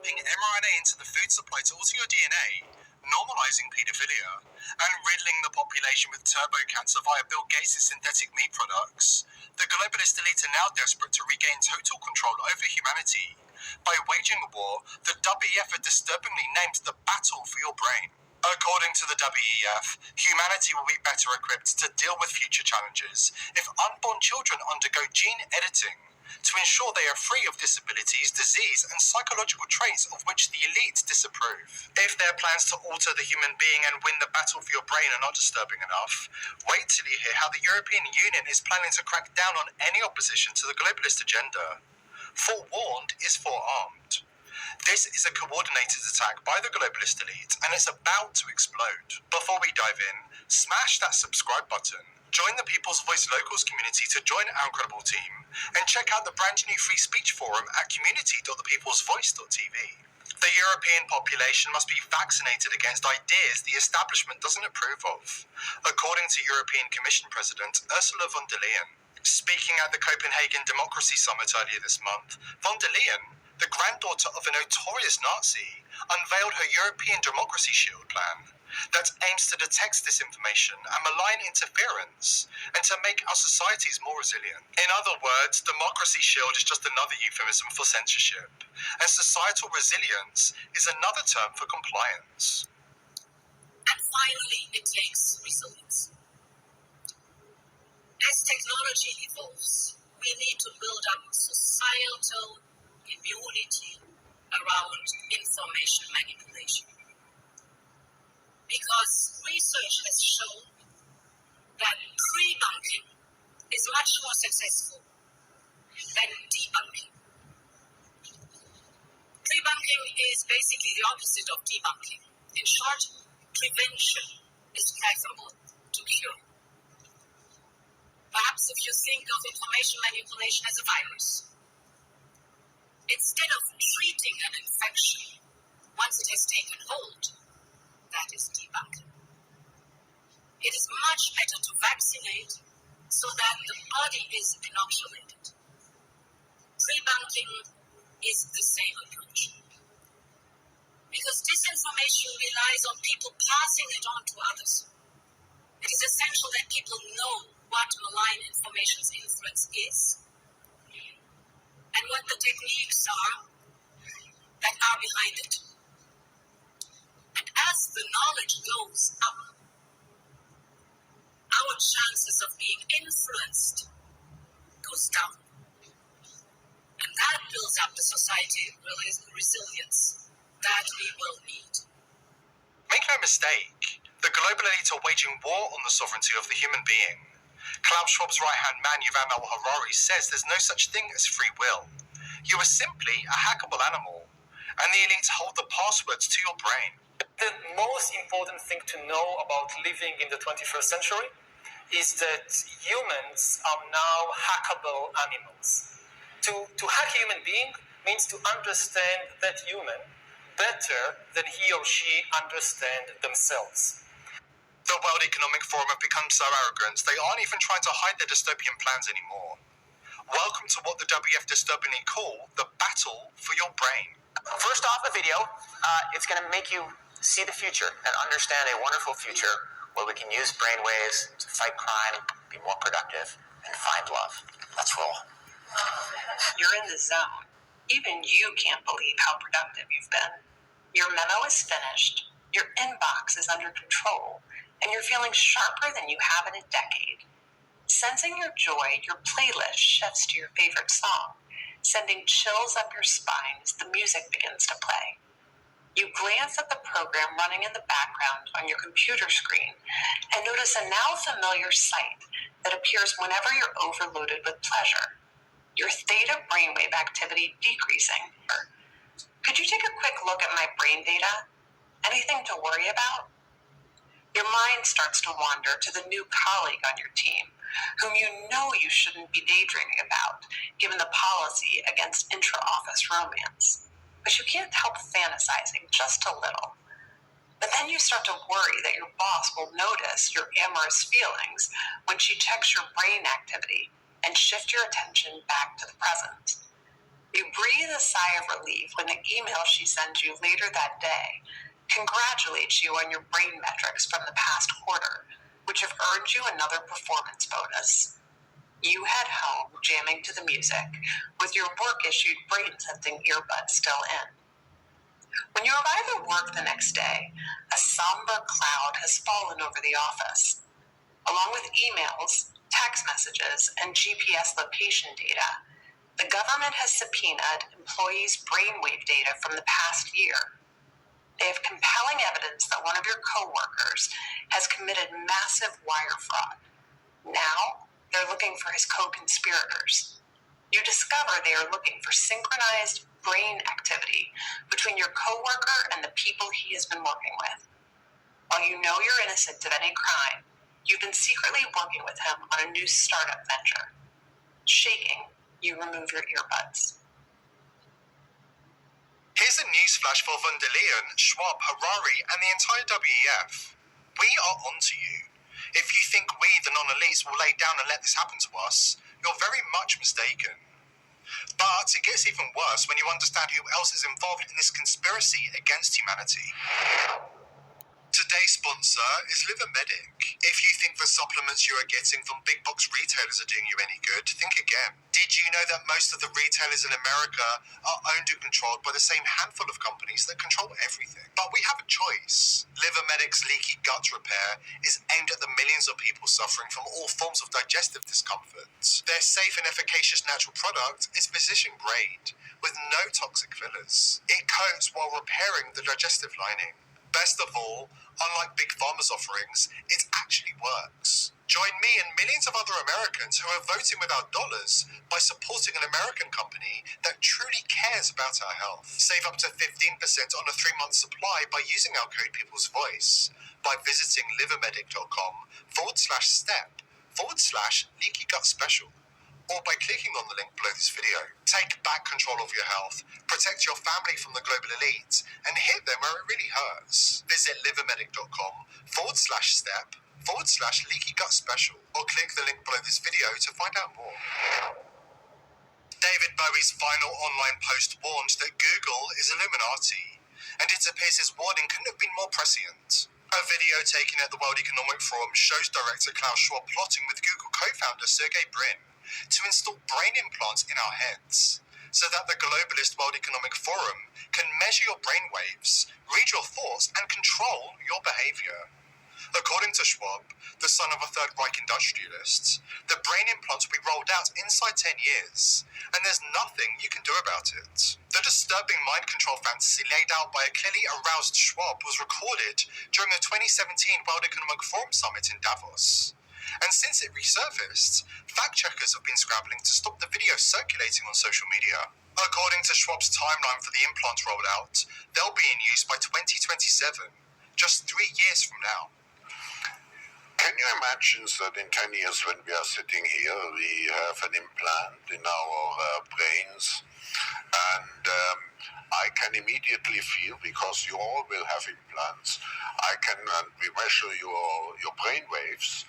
dumping mRNA into the food supply to alter your DNA, normalizing paedophilia, and riddling the population with turbo cancer via Bill Gates' synthetic meat products, the globalist elite are now desperate to regain total control over humanity. By waging a war, the WEF are disturbingly named the battle for your brain. According to the WEF, humanity will be better equipped to deal with future challenges if unborn children undergo gene editing to ensure they are free of disabilities, disease, and psychological traits of which the elite disapprove. If their plans to alter the human being and win the battle for your brain are not disturbing enough, wait till you hear how the European Union is planning to crack down on any opposition to the globalist agenda. Forewarned is forearmed. This is a coordinated attack by the globalist elite, and it's about to explode. Before we dive in, smash that subscribe button, join the People's Voice Locals community to join our incredible team, and check out the brand new free speech forum at community.thepeoplesvoice.tv. The European population must be vaccinated against ideas the establishment doesn't approve of, according to European Commission President Ursula von der Leyen. Speaking at the Copenhagen Democracy Summit earlier this month, von der Leyen, the granddaughter of a notorious Nazi, unveiled her European Democracy Shield plan that aims to detect disinformation and malign interference and to make our societies more resilient. In other words, Democracy Shield is just another euphemism for censorship, and societal resilience is another term for compliance. And finally, it takes resilience. As technology evolves, we need to build up societal immunity around information manipulation. Because research has shown that pre-bunking is much more successful than debunking. Pre-bunking is basically the opposite of debunking. In short, prevention is preferable to cure. Perhaps if you think of information manipulation as a virus, instead of treating an infection once it has taken hold, that is debunking. It is much better to vaccinate so that the body is inoculated. Pre-bunking is the same approach. Because disinformation relies on people passing it on to others. It is essential that people know what malign information's influence is and what the techniques are that are behind it. And as the knowledge goes up, our chances of being influenced goes down. And that builds up the society resilience that we will need. Make no mistake, the global elite are waging war on the sovereignty of the human being. Klaus Schwab's right-hand man, Yuval Noah Harari, says there's no such thing as free will. You are simply a hackable animal, and the elites hold the passwords to your brain. The most important thing to know about living in the 21st century is that humans are now hackable animals. To hack a human being means to understand that human better than he or she understands themselves. The World Economic Forum have become so arrogant, they aren't even trying to hide their dystopian plans anymore. Welcome to what the WF disturbingly call the battle for your brain. First off, the video, it's going to make you see the future and understand a wonderful future where we can use brainwaves to fight crime, be more productive, and find love. Let's roll. You're in the zone. Even you can't believe how productive you've been. Your memo is finished, your inbox is under control, and you're feeling sharper than you have in a decade. Sensing your joy, your playlist shifts to your favorite song, sending chills up your spine as the music begins to play. You glance at the program running in the background on your computer screen and notice a now familiar sight that appears whenever you're overloaded with pleasure. Your theta brainwave activity decreasing. Could you take a quick look at my brain data? Anything to worry about? Your mind starts to wander to the new colleague on your team, whom you know you shouldn't be daydreaming about, given the policy against intra-office romance. But you can't help fantasizing just a little. But then you start to worry that your boss will notice your amorous feelings when she checks your brain activity and shift your attention back to the present. You breathe a sigh of relief when the email she sends you later that day congratulates you on your brain metrics from the past quarter, which have earned you another performance bonus. You head home, jamming to the music, with your work-issued brain-sensing earbuds still in. When you arrive at work the next day, a somber cloud has fallen over the office. Along with emails, text messages, and GPS location data, the government has subpoenaed employees' brainwave data from the past year. They have compelling evidence that one of your coworkers has committed massive wire fraud. Now, they're looking for his co-conspirators. You discover they are looking for synchronized brain activity between your coworker and the people he has been working with. While you know you're innocent of any crime, you've been secretly working with him on a new startup venture. Shaking, you remove your earbuds. Here's a newsflash for von der Leyen, Schwab, Harari, and the entire WEF. We are onto you. If you think we, the non-elites, will lay down and let this happen to us, you're very much mistaken. But it gets even worse when you understand who else is involved in this conspiracy against humanity. Today's sponsor is LiverMedic. If you think the supplements you are getting from big box retailers are doing you any good, think again. Did you know that most of the retailers in America are owned and controlled by the same handful of companies that control everything? But we have a choice. LiverMedic's leaky gut repair is aimed at the millions of people suffering from all forms of digestive discomfort. Their safe and efficacious natural product is physician grade, with no toxic fillers. It coats while repairing the digestive lining. Best of all, unlike Big Pharma's offerings, it actually works. Join me and millions of other Americans who are voting with our dollars by supporting an American company that truly cares about our health. Save up to 15% on a 3-month supply by using our code People's Voice by visiting livermedic.com/step/leaky gut special, or by clicking on the link below this video. Take back control of your health, protect your family from the global elite, and hit them where it really hurts. Visit livermedic.com/step/leaky gut special, or click the link below this video to find out more. David Bowie's final online post warned that Google is Illuminati, and it appears his warning couldn't have been more prescient. A video taken at the World Economic Forum shows director Klaus Schwab plotting with Google co-founder Sergey Brin to install brain implants in our heads, so that the globalist World Economic Forum can measure your brainwaves, read your thoughts, and control your behavior. According to Schwab, the son of a Third Reich industrialist, the brain implants will be rolled out inside 10 years, and there's nothing you can do about it. The disturbing mind control fantasy laid out by a clearly aroused Schwab was recorded during the 2017 World Economic Forum Summit in Davos. And since it resurfaced, fact-checkers have been scrambling to stop the video circulating on social media. According to Schwab's timeline for the implant rollout, they'll be in use by 2027, just 3 years from now. Can you imagine that in 10 years when we are sitting here, we have an implant in our brains, and I can immediately feel, because you all will have implants, and we measure your brain waves,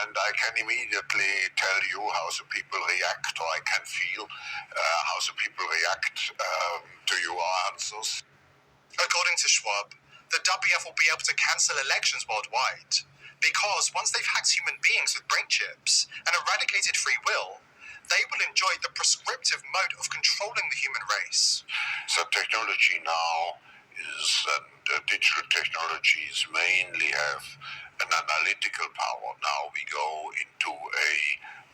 and I can immediately tell you how the people react, or I can feel how the people react to your answers. According to Schwab, the WF will be able to cancel elections worldwide, because once they've hacked human beings with brain chips and eradicated free will, they will enjoy the prescriptive mode of controlling the human race. So technology now is, and digital technologies mainly have an analytical power. Now we go into a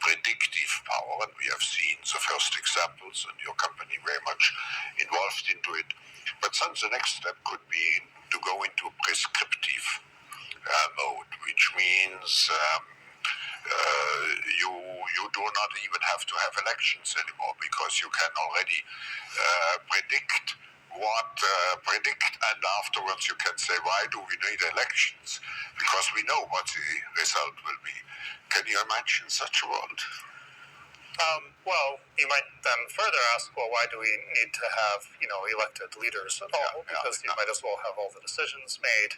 predictive power, and we have seen the first examples, and your company very much involved into it. But then the next step could be to go into prescriptive mode, which means you do not even have to have elections anymore, because you can already predict, and afterwards you can say, why do we need elections? Because we know what the result will be. Can you imagine such a world? Well, you might then further ask, well, why do we need to have, elected leaders at all? Because you might as well have all the decisions made.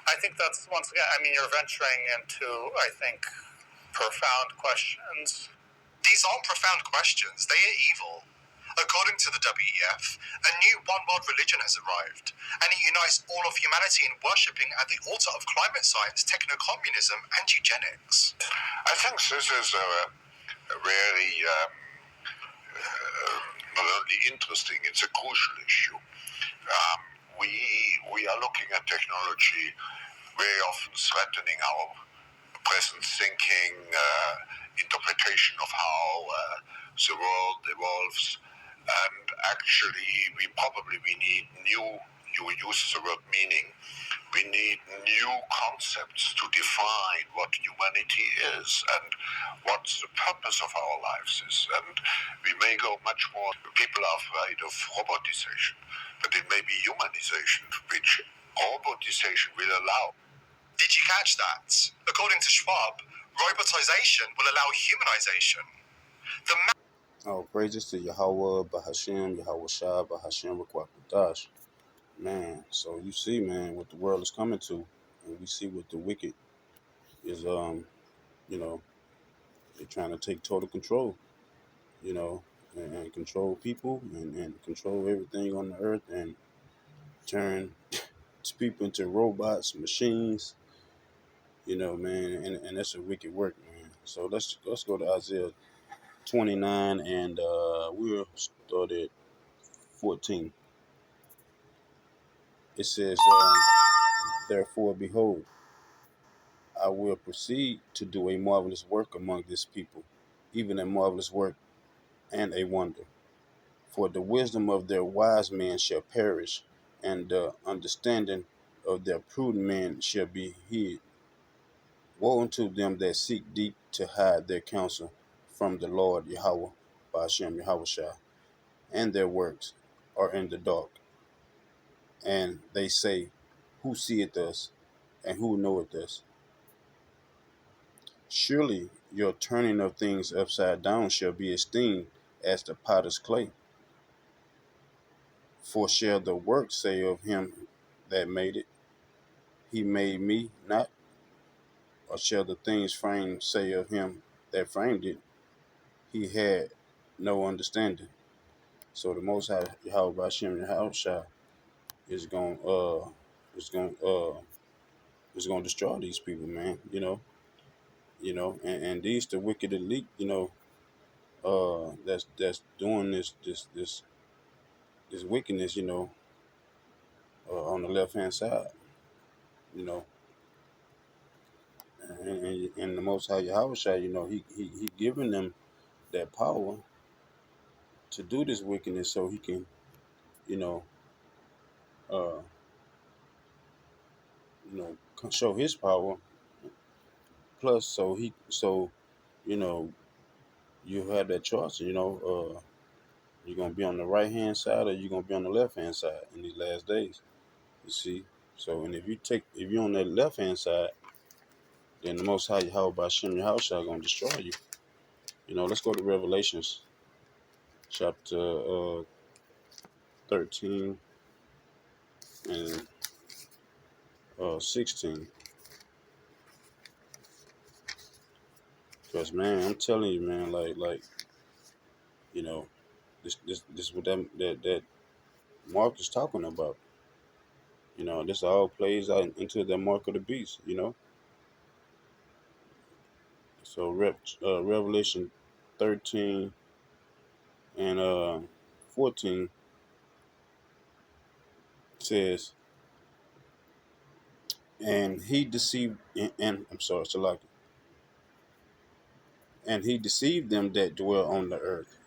I think that's, once again, you're venturing into, I think, profound questions. These aren't profound questions, they are evil. According to the WEF, a new one-world religion has arrived, and it unites all of humanity in worshipping at the altar of climate science, techno-communism, and eugenics. I think this is a very not only interesting, it's a crucial issue. We are looking at technology very often threatening our present thinking, interpretation of how the world evolves, and actually we need new, you use the word meaning, we need new concepts to define what humanity is and what the purpose of our lives is. And we may go much more, people are afraid of robotization, but it may be humanization, which robotization will allow. Did you catch that? According to Schwab, robotization will allow humanization. Oh, praises to Yahweh, Bahashem, Yahweh Shah, Bahashem, Rakwakadash. Man, so you see, man, what the world is coming to, and we see what the wicked is, you know, they're trying to take total control, you know, and control people and control everything on the earth and turn people into robots, machines, you know, man, and that's a wicked work, man. So let's go to Isaiah 29, and we'll start at 14. It says, therefore, behold, I will proceed to do a marvelous work among this people, even a marvelous work and a wonder. For the wisdom of their wise men shall perish, and the understanding of their prudent men shall be hid. Woe unto them that seek deep to hide their counsel from the Lord Yahweh, Ba'ashem Yahweh Shah, and their works are in the dark. And they say, who seeth us, and who knoweth us? Surely your turning of things upside down shall be esteemed as the potter's clay. For shall the work say of him that made it, he made me not? Or shall the things framed say of him that framed it, he had no understanding? So the Most High Yahweh Hashem Yahushua is going destroy these people, man. And these the wicked elite, that's doing this wickedness, on the left hand side, you know, and the Most High Yahushua, he giving them that power to do this wickedness, so he can, uh, show his power. Plus, you know, you have that choice. You're gonna be on the right hand side or you're gonna be on the left hand side in these last days. You see. So, and if you're on that left hand side, then the Most High Yahweh Ba'ashem Yahushua gonna destroy you. Let's go to Revelations chapter 13 and 16. Because, man, I'm telling you, man, this what that Mark is talking about. This all plays out into the mark of the beast. So Revelation 13 and 14 says, and he deceived, and I'm sorry, Salaki, and he deceived them that dwell on the earth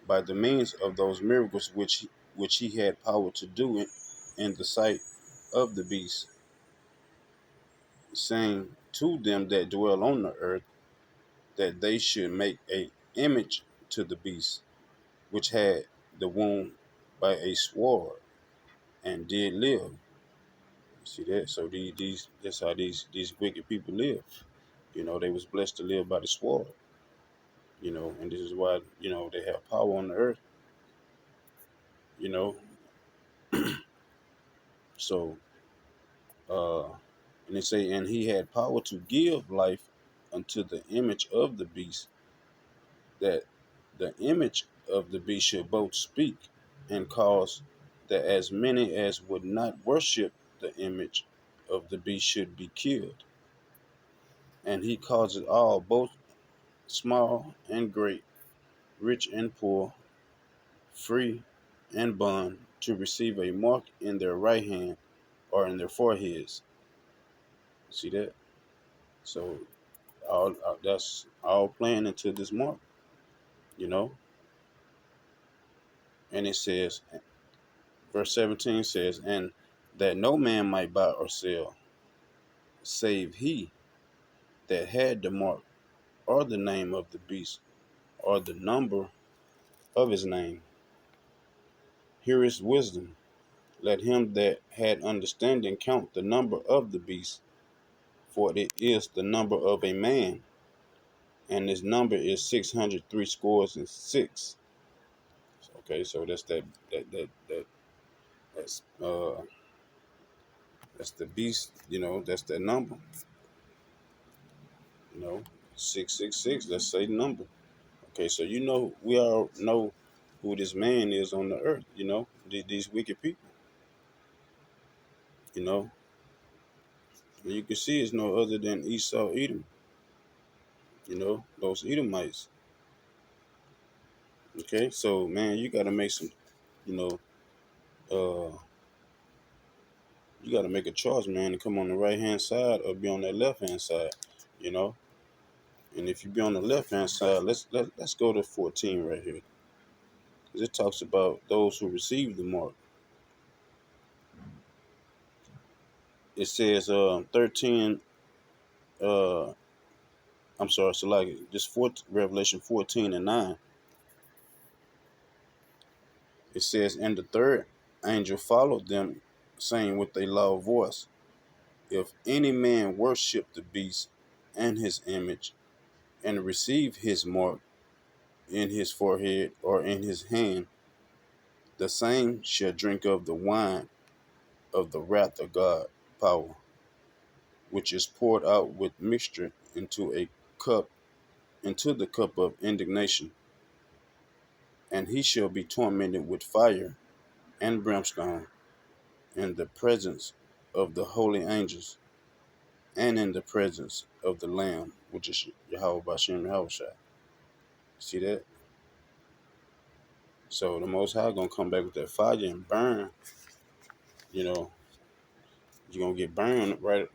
by the means of those miracles which he had power to do in the sight of the beast, saying to them that dwell on the earth that they should make a image to the beast, which had the wound by a sword and did live. You see that? So that's how these wicked people live. They was blessed to live by the sword. And this is why, they have power on the earth. So and they say, and he had power to give life unto the image of the beast, that the image of the beast should both speak and cause that as many as would not worship the image of the beast should be killed. And he causes all, both small and great, rich and poor, free and bond, to receive a mark in their right hand or in their foreheads. See that? So all that's all playing into this mark, you know. And it says, verse 17 says, and that no man might buy or sell, save he that had the mark, or the name of the beast, or the number of his name. Here is wisdom. Let him that had understanding count the number of the beast, for it is the number of a man, and his number is 666. Okay, so that's that's that's the beast. That's that number. 666. Let's say the number. Okay, so we all know who this man is on the earth. These wicked people. And you can see it's no other than Esau, Edom. Those Edomites. Okay, so man, you got to make some. You know, you got to make a choice, man, to come on the right hand side or be on that left hand side. You know, and if you be on the left hand side, let's go to 14 right here, because it talks about those who receive the mark. It says 13. I'm sorry, so like just Revelation 14:9. It says, and the third angel followed them, saying with a loud voice, if any man worship the beast and his image, and receive his mark in his forehead or in his hand, the same shall drink of the wine of the wrath of God power, which is poured out with mixture into the cup of indignation, and he shall be tormented with fire and brimstone in the presence of the holy angels and in the presence of the Lamb, which is Yahweh Bashem Yahushua. See that? So the Most High gonna come back with that fire and burn. You're gonna get burned right